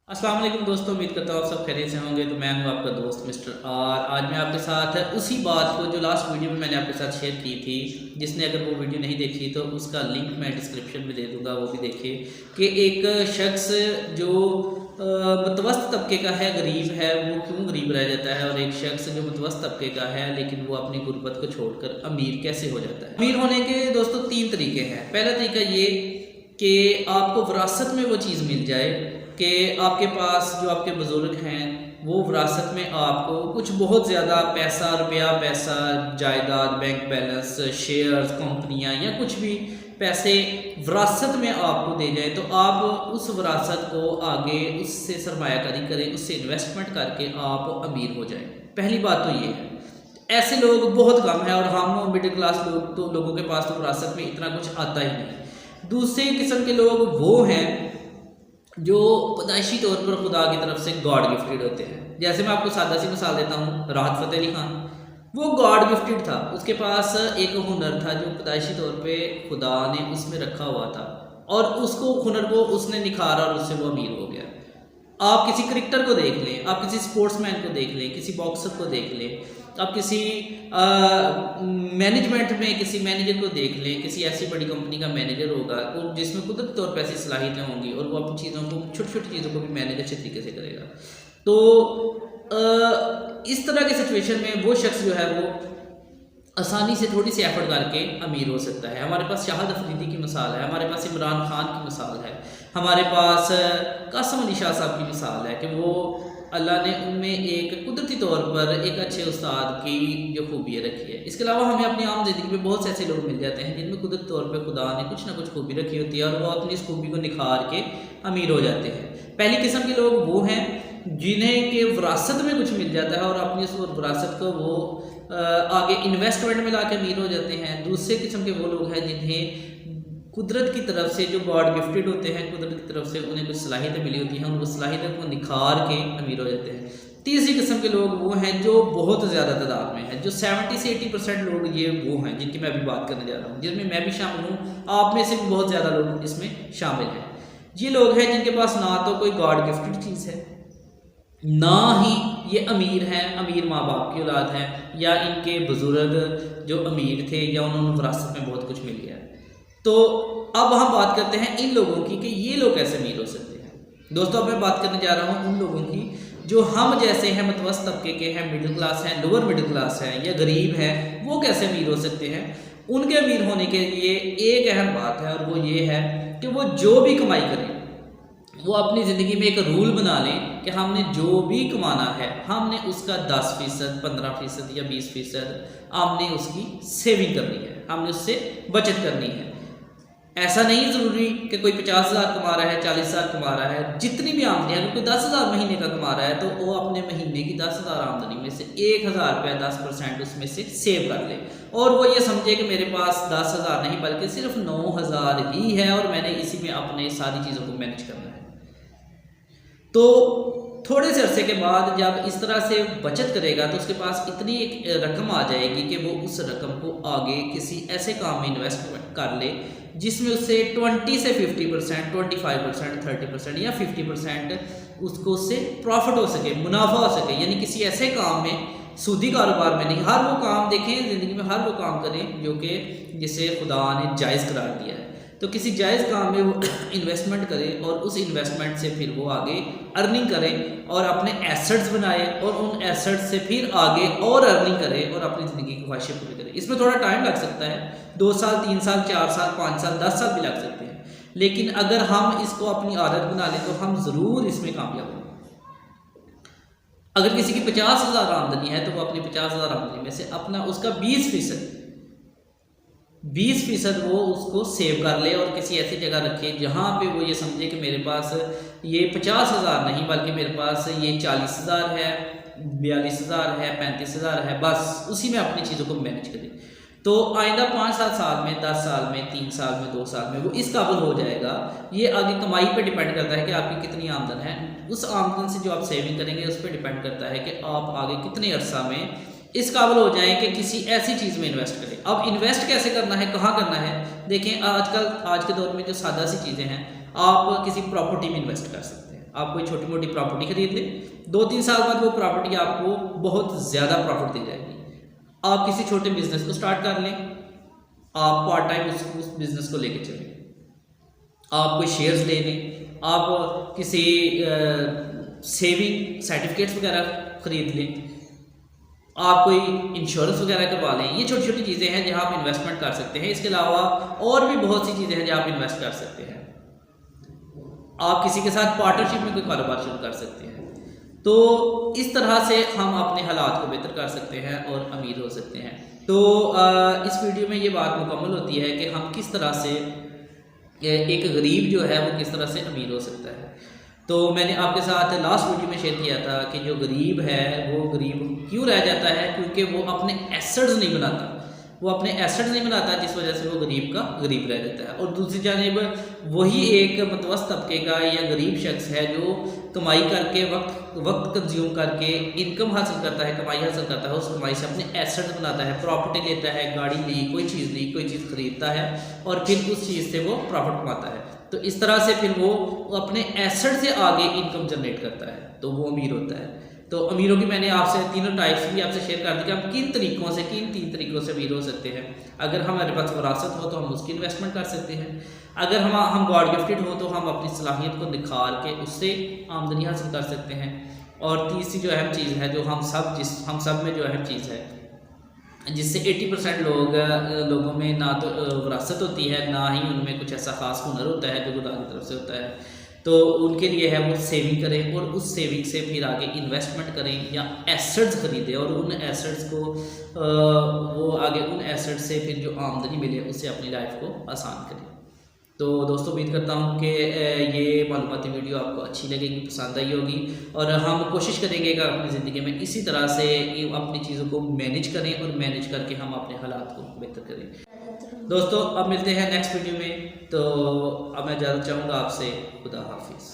अस्सलाम वालेकुम दोस्तों, उम्मीद करता हूँ आप सब खैरियत से होंगे। तो मैं हूँ आपका दोस्त मिस्टर आर। आज मैं आपके साथ उसी बात को जो लास्ट वीडियो में मैंने आपके साथ शेयर की थी, जिसने अगर वो वीडियो नहीं देखी तो उसका लिंक मैं डिस्क्रिप्शन में दे दूँगा, वो भी देखिए। कि एक शख्स जो मुतवस्त तबके का है, गरीब है, वो क्यों गरीब रह जाता है, और एक शख्स जो मुतवस्त तबके का है लेकिन वो अपनी गुर्बत को छोड़कर अमीर कैसे हो जाता है। अमीर होने के दोस्तों 3 तरीके हैं। पहला तरीका ये कि आपको विरासत में वो चीज़ मिल जाए कि आपके पास जो आपके बुज़ुर्ग हैं वो विरासत में आपको कुछ बहुत ज़्यादा पैसा, जायदाद, बैंक बैलेंस, शेयर्स, कंपनियां या कुछ भी पैसे विरासत में आपको दे जाए, तो आप उस विरासत को आगे उससे सरमायाकारी करें, उससे इन्वेस्टमेंट करके आप अमीर हो जाएं। पहली बात तो ये है। ऐसे लोग बहुत कम हैं, और हम मिडिल क्लास लोगों के पास तो विरासत में इतना कुछ आता ही नहीं। दूसरे किस्म के लोग वो हैं जो पैदाइशी तौर पर खुदा की तरफ से गॉड गिफ्टेड होते हैं। जैसे मैं आपको सादा सी मिसाल देता हूँ, राहत फ़तेह अली खान, वो गॉड गिफ्टेड था। उसके पास एक हुनर था जो पैदाइशी तौर पे खुदा ने उसमें रखा हुआ था, और उसको हुनर को उसने निखारा और उससे वो अमीर हो गया। आप किसी क्रिकेटर को देख लें, आप किसी स्पोर्ट्समैन को देख लें, किसी बॉक्सर को देख लें, आप किसी मैनेजमेंट में किसी मैनेजर को देख लें, किसी ऐसी बड़ी कंपनी का मैनेजर होगा और जिसमें कुदरती तौर पर ऐसी सलाहियतें होंगी और वो अपनी चीज़ों को, छोटी छोटी चीज़ों को भी मैनेज अच्छे तरीके से करेगा। तो इस तरह की सिचुएशन में वो शख्स जो है वो आसानी से थोड़ी सी एफर्ट करके अमीर हो सकता है। हमारे पास शाहिद अफरीदी की मिसाल है, हमारे पास इमरान खान की मिसाल है, हमारे पास कासिम अली शाह साहब की मिसाल है कि वो अल्लाह ने उनमें एक कुदरती तौर पर एक अच्छे उस्ताद की जो खूबियाँ रखी है। इसके अलावा हमें अपनी आम ज़िंदगी में बहुत से ऐसे लोग मिल जाते हैं जिनमें कुदरती तौर पर खुदा ने कुछ ना कुछ खूबी रखी होती है, और वो अपनी इस खूबी को निखार के अमीर हो जाते हैं। पहली किस्म के लोग वो हैं जिन्हें के विरासत में कुछ मिल जाता है और अपनी उस विरासत को वो आगे इन्वेस्टमेंट में ला के अमीर हो जाते हैं। दूसरे किस्म के वो लोग हैं जिन्हें कुदरत की तरफ से, जो गॉड गिफ्टेड होते हैं, कुदरत की तरफ से उन्हें कुछ सलाहियतें मिली होती हैं, उन सलाहियतों को निखार के अमीर हो जाते हैं। तीसरी किस्म के लोग वो हैं जो बहुत ज़्यादा तादाद में हैं, जो 70 से 80% लोग ये वो हैं जिनकी मैं अभी बात करने जा रहा हूँ, जिसमें मैं भी शामिल हूँ, आप में से भी बहुत ज़्यादा लोग इसमें शामिल हैं। ये लोग हैं जिनके पास ना तो कोई गॉड गिफ्टेड चीज़ है, ना ही ये अमीर हैं, अमीर माँ बाप की औलाद हैं, या इनके बुज़ुर्ग जो अमीर थे या उन्होंने विरासत में बहुत कुछ मिल गया। तो अब हम बात करते हैं इन लोगों की कि ये लोग कैसे अमीर हो सकते हैं। दोस्तों, अब मैं बात करने जा रहा हूँ उन लोगों की जो हम जैसे हैं, मुतवस्सित तबके के हैं, मिडिल क्लास हैं, लोअर मिडिल क्लास हैं या गरीब हैं। वो कैसे अमीर हो सकते हैं? उनके अमीर होने के लिए एक अहम बात है, और वो ये है कि वो जो भी कमाई करें वो अपनी ज़िंदगी में एक रूल बना लें कि हमने जो भी कमाना है, हमने उसका 10%, 15% या 20% हमने उसकी सेविंग करनी है, हमने उससे बचत करनी है। ऐसा नहीं ज़रूरी कि कोई 50,000 कमा रहा है, 40,000 कमा रहा है, जितनी भी आमदनी है, अगर कोई 10,000 महीने का कमा रहा है तो वो अपने महीने की 10,000 आमदनी में से 1,000 रुपया 10% उसमें से सेव कर ले, और वो ये समझे कि मेरे पास 10,000 नहीं बल्कि सिर्फ 9,000 ही है और मैंने इसी में अपने सारी चीज़ों को मैनेज करना है। तो थोड़े से अरसे के बाद जब इस तरह से बचत करेगा तो उसके पास इतनी एक रकम आ जाएगी कि वो उस रकम को आगे किसी ऐसे काम में इन्वेस्ट कर ले जिसमें उससे 20 से 50%, 25%, 30% या 50% उसको उससे प्रॉफिट हो सके, मुनाफा हो सके। यानी किसी ऐसे काम में, सूदी कारोबार में नहीं, हर वो काम देखें ज़िंदगी में, हर वो काम करें जो कि जिसे खुदा ने जायज़ करार दिया है। तो किसी जायज़ काम में वो इन्वेस्टमेंट करे और उस इन्वेस्टमेंट से फिर वो आगे अर्निंग करे और अपने एसेट्स बनाए, और उन एसेट्स से फिर आगे और अर्निंग करे और अपनी ज़िंदगी की ख्वाहिशें पूरी करे। इसमें थोड़ा टाइम लग सकता है, 2 साल, 3 साल, 4 साल, 5 साल, 10 साल भी लग सकते हैं, लेकिन अगर हम इसको अपनी आदत बना लें तो हम ज़रूर इसमें कामयाब होंगे। अगर किसी की 50,000 आमदनी है तो वो अपनी 50,000 आमदनी में से अपना उसका 20% वो उसको सेव कर ले और किसी ऐसी जगह रखे जहाँ पे वो ये समझे कि मेरे पास ये 50,000 नहीं बल्कि मेरे पास ये 40,000 है, 42,000 है, 35,000 है, बस उसी में अपनी चीज़ों को मैनेज करें। तो आइंदा 5-7 साल में, 10 साल में, 3 साल में, 2 साल में वो इस काबिल हो जाएगा। ये आगे कमाई पे डिपेंड करता है कि आपकी कितनी आमदन है। उस आमदन से जो आप सेविंग करेंगे उस पर डिपेंड करता है कि आप आगे कितने अरसा में इस काबिल हो जाएं कि किसी ऐसी चीज़ में इन्वेस्ट करें। अब इन्वेस्ट कैसे करना है, कहाँ करना है? देखें, आज के दौर में जो सादा सी चीज़ें हैं, आप किसी प्रॉपर्टी में इन्वेस्ट कर सकते हैं, آپ कोई छोटी मोटी प्रॉपर्टी खरीद लें, 2-3 साल बाद वो प्रॉपर्टी आपको बहुत ज़्यादा प्रॉफिट दे जाएगी। आप किसी छोटे बिजनेस को स्टार्ट कर लें, आप पार्ट टाइम उस बिजनेस को लेके चलें, आप कोई शेयर्स ले लें, आप किसी सेविंग सर्टिफिकेट्स वगैरह ख़रीद लें, आप कोई इंश्योरेंस वगैरह करवा लें। ये छोटी छोटी चीज़ें हैं जहाँ आप इन्वेस्टमेंट कर सकते हैं। इसके अलावा और भी बहुत सी चीज़ें हैं जहाँ आप इन्वेस्ट कर सकते हैं। आप किसी के साथ पार्टनरशिप में कोई कारोबार शुरू कर सकते हैं। तो इस तरह से हम अपने हालात को बेहतर कर सकते हैं और अमीर हो सकते हैं। तो इस वीडियो में ये बात मुकम्मल होती है कि हम किस तरह से एक गरीब जो है वो किस तरह से अमीर हो सकता है। तो मैंने आपके साथ लास्ट वीडियो में शेयर किया था कि जो गरीब है वो गरीब क्यों रह जाता है, क्योंकि वो अपने एसेट्स नहीं बनाता, वो अपने एसेट्स नहीं बनाता, जिस वजह से वो गरीब का गरीब रह जाता है। और दूसरी जानिब वही एक मतवस्त तबके का या गरीब शख्स है जो कमाई करके वक्त कंज्यूम करके इनकम हासिल करता है, कमाई हासिल करता है, उस कमाई से अपने एसेट्स बनाता है, प्रॉपर्टी लेता है, गाड़ी ली, कोई चीज़ खरीदता है और फिर उस चीज़ से वो प्रॉफिट कमाता है। तो इस तरह से फिर वो अपने एसेट से आगे इनकम जनरेट करता है, तो वो अमीर होता है। तो अमीरों की मैंने आपसे तीनों टाइप्स भी आपसे शेयर कर दी कि हम किन तीन तरीक़ों से अमीर हो सकते हैं। अगर हमारे पास विरासत हो तो हम उसकी इन्वेस्टमेंट कर सकते हैं। अगर हम गॉड गिफ्टेड हो तो हम अपनी सलाहियत को निखार के उससे आमदनी हासिल कर सकते हैं। और तीसरी जो अहम चीज़ है, जो हम सब में जो अहम चीज़ है, जिससे 80% लोगों में ना तो विरासत होती है, ना ही उनमें कुछ ऐसा ख़ास हुनर होता है जो खुदा की तरफ से होता है, तो उनके लिए है वो सेविंग करें और उस सेविंग से फिर आगे इन्वेस्टमेंट करें या एसेट्स खरीदें और उन एसेट्स को वो आगे उन एसेट्स से फिर जो आमदनी मिले उससे अपनी लाइफ को आसान करें। तो दोस्तों उम्मीद करता हूँ कि ये मालूमाती वीडियो आपको अच्छी लगेगी, पसंद आई होगी, और हम कोशिश करेंगे कि अपनी ज़िंदगी में इसी तरह से अपनी चीज़ों को मैनेज करें और मैनेज करके हम अपने हालात को बेहतर करें। दोस्तों अब मिलते हैं नेक्स्ट वीडियो में। तो अब मैं इजाज़त चाहूँगा आपसे। खुदा हाफिज़।